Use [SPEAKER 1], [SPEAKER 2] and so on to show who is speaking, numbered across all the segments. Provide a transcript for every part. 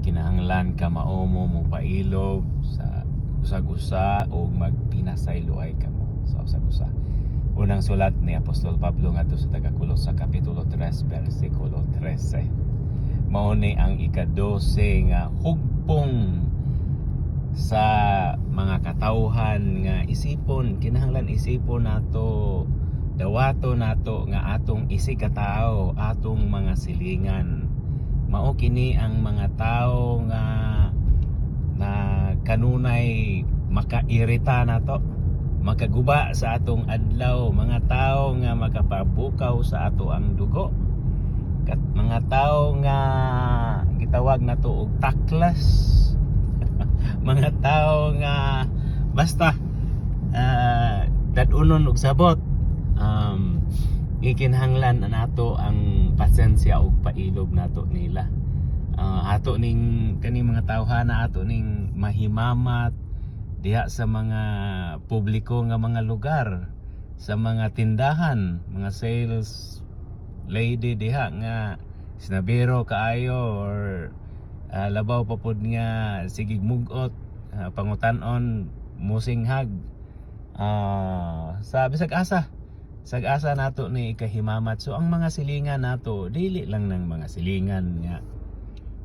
[SPEAKER 1] kinahanglan ka maomo mo pailog sa usag-usa o magpinasayloay ka mo sa usag-usa. Unang sulat ni Apostol Pablo ngadto sa taga-Kolose sa kapitulo 3 bersikulo 13. Mao ni ang ika-12 nga hugpong sa mga katawhan nga isipon, kinahanglan isipon nato, dawato nato nga atong isikatao, atong mga silingan. Mao kini ang mga tao nga na kanunay makairita nato, makaguba sa atong adlaw, mga tao nga makapabukaw sa ato ang dugo, kat mga tao nga gitawag nato og taklas. Mga tao nga basta dadunon og sabot. Ikinahanglan nato ang pasensya ug pailog nato nila. Ato ning kani mga tawhana, ato ning mahimamat diha sa mga publiko nga mga lugar, sa mga tindahan, mga sales lady diha nga sinabiro kaayo or labaw pa pod nga sigig mugot, pangutan-on musinghag sa bisag asa sag-asa nato ni ikahimamat. So ang mga silingan nato dili lang ng mga silingan nga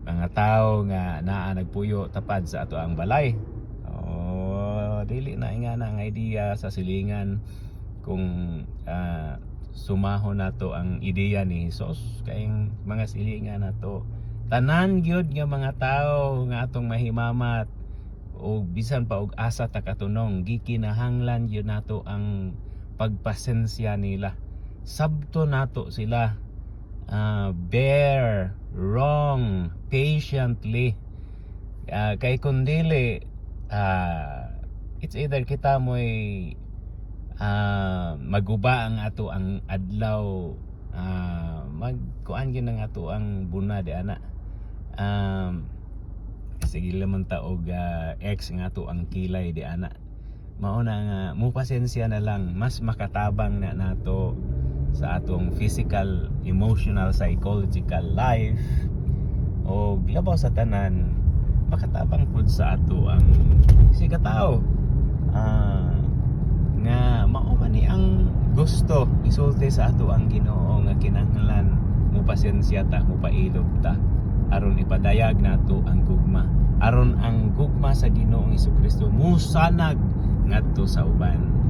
[SPEAKER 1] mga tao nga naa nagpuyo tapad sa ato ang balay. Dili na nga ang idea sa silingan kung sumahon nato ang ideya ni Jesus kayong mga silingan nato. Tanan gyud nga mga tao nga atong mahimamat o bisan pa og asa ta katunong, gikinahanglan gyud nato ang pagpasensya nila. Sabto nato sila bear wrong patiently. Kay kun dili it's either kita mo'y maguba ang ato ang adlaw, magkuan gyud ang ato ang buna di ana. Sige lamang taog X nga to ang kilay di ana. Mao na nga mo pasensya na lang, mas makatabang na nato sa atong physical, emotional, psychological life o labaw sa tanan makatabang pud sa ato ang sikatao nga mao man ni ang gusto isulti sa ato ang Ginoo nga kinahanglan mo pasensya ta, mo pailog ta aron ipadayag nato ang gugma, aron ang gugma sa Ginoong Hesukristo musanag ngadto sa uban.